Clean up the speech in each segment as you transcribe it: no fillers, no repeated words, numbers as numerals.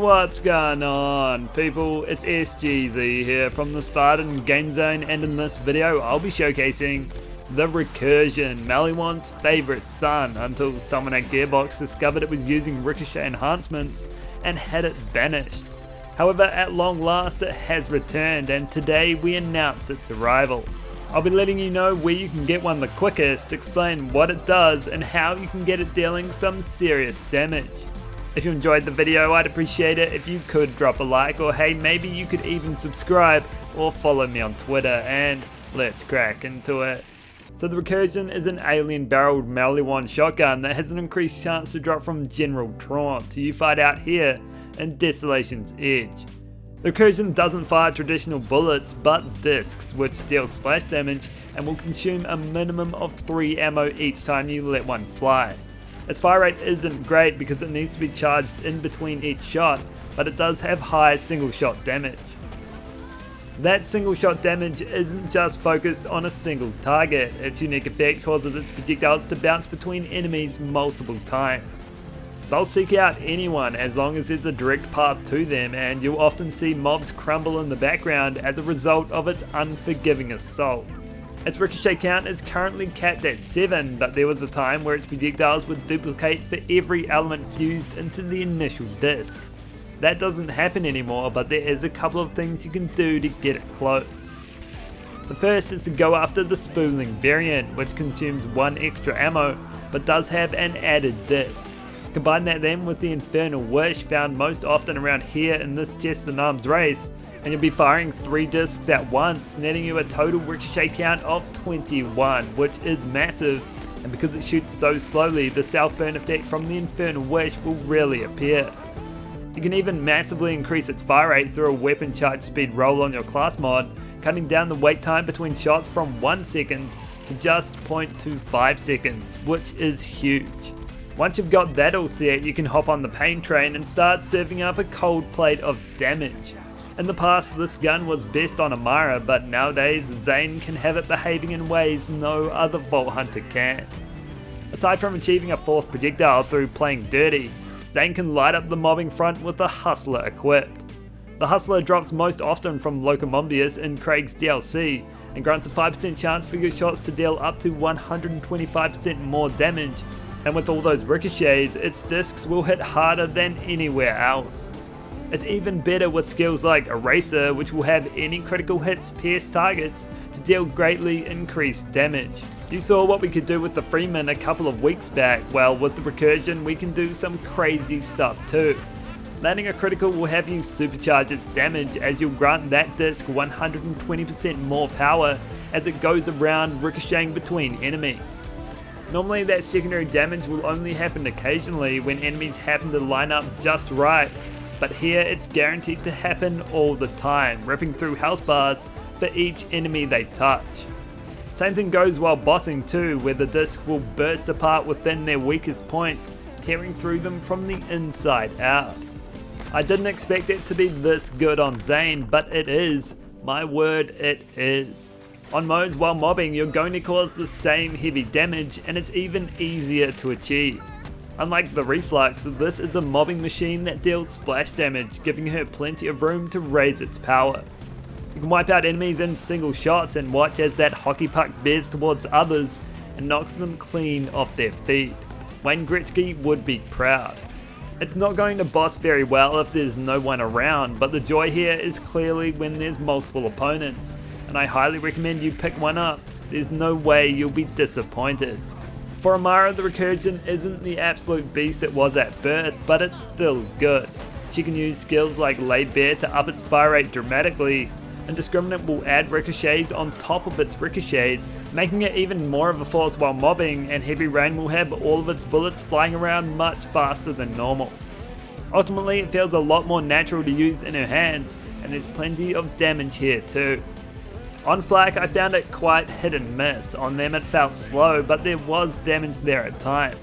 What's going on, people? It's SGZ here from the SpartanGameZone, and in this video I'll be showcasing the Recursion, Maliwan's favourite son, until someone at Gearbox discovered it was using ricochet enhancements and had it banished. However, at long last it has returned, and today we announce its arrival. I'll be letting you know where you can get one the quickest, explain what it does, and how you can get it dealing some serious damage. If you enjoyed the video, I'd appreciate it if you could drop a like, or hey, maybe you could even subscribe or follow me on Twitter, and let's crack into it. So the Recursion is an alien barreled Maliwan shotgun that has an increased chance to drop from General Taunt to you fight out here in Desolation's Edge. The Recursion doesn't fire traditional bullets but discs, which deal splash damage and will consume a minimum of 3 ammo each time you let one fly. Its fire rate isn't great because it needs to be charged in between each shot, but it does have high single shot damage. That single shot damage isn't just focused on a single target. Its unique effect causes its projectiles to bounce between enemies multiple times. They'll seek out anyone as long as there's a direct path to them, and you'll often see mobs crumble in the background as a result of its unforgiving assault. Its ricochet count is currently capped at 7, but there was a time where its projectiles would duplicate for every element fused into the initial disc. That doesn't happen anymore, but there is a couple of things you can do to get it close. The first is to go after the spooling variant, which consumes 1 extra ammo but does have an added disc. Combine that then with the Infernal Wish, found most often around here in this chest and arms race, and you'll be firing 3 discs at once, netting you a total ricochet count of 21, which is massive, and because it shoots so slowly, the self-burn effect from the Infernal Wish will rarely appear. You can even massively increase its fire rate through a weapon charge speed roll on your class mod, cutting down the wait time between shots from 1 second to just 0.25 seconds, which is huge. Once you've got that all set, you can hop on the pain train and start serving up a cold plate of damage. In the past, this gun was best on Amara, but nowadays Zane can have it behaving in ways no other Vault Hunter can. Aside from achieving a 4th projectile through playing dirty, Zane can light up the mobbing front with the Hustler equipped. The Hustler drops most often from Locomombius in Craig's DLC, and grants a 5% chance for your shots to deal up to 125% more damage, and with all those ricochets, its discs will hit harder than anywhere else. It's even better with skills like Eraser, which will have any critical hits pierce targets to deal greatly increased damage. You saw what we could do with the Freeman a couple of weeks back. Well, with the Recursion we can do some crazy stuff too. Landing a critical will have you supercharge its damage, as you'll grant that disc 120% more power as it goes around ricocheting between enemies. Normally that secondary damage will only happen occasionally when enemies happen to line up just right, but here it's guaranteed to happen all the time, ripping through health bars for each enemy they touch. Same thing goes while bossing too, where the disc will burst apart within their weakest point, tearing through them from the inside out. I didn't expect it to be this good on Zane, but it is. My word, it is. On modes while mobbing, you're going to cause the same heavy damage, and it's even easier to achieve. Unlike the Reflux, this is a mobbing machine that deals splash damage, giving her plenty of room to raise its power. You can wipe out enemies in single shots and watch as that hockey puck bears towards others and knocks them clean off their feet. Wayne Gretzky would be proud. It's not going to boss very well if there's no one around, but the joy here is clearly when there's multiple opponents, and I highly recommend you pick one up. There's no way you'll be disappointed. For Amara, the Recursion isn't the absolute beast it was at birth, but it's still good. She can use skills like Lay Bare to up its fire rate dramatically. Indiscriminate will add ricochets on top of its ricochets, making it even more of a force while mobbing, and Heavy Rain will have all of its bullets flying around much faster than normal. Ultimately, it feels a lot more natural to use in her hands, and there's plenty of damage here too. On Flak, I found it quite hit and miss. On them it felt slow, but there was damage there at times.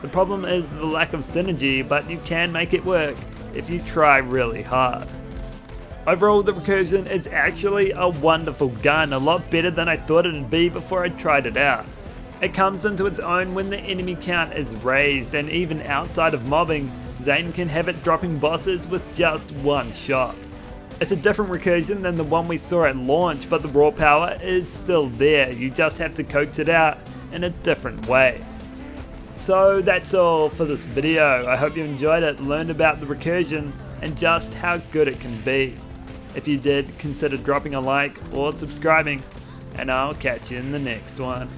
The problem is the lack of synergy, but you can make it work if you try really hard. Overall, the Recursion is actually a wonderful gun, a lot better than I thought it would be before I tried it out. It comes into its own when the enemy count is raised, and even outside of mobbing, Zane can have it dropping bosses with just one shot. It's a different recursion than the one we saw at launch, but the raw power is still there, you just have to coax it out in a different way. So that's all for this video. I hope you enjoyed it, learned about the recursion and just how good it can be. If you did, consider dropping a like or subscribing, and I'll catch you in the next one.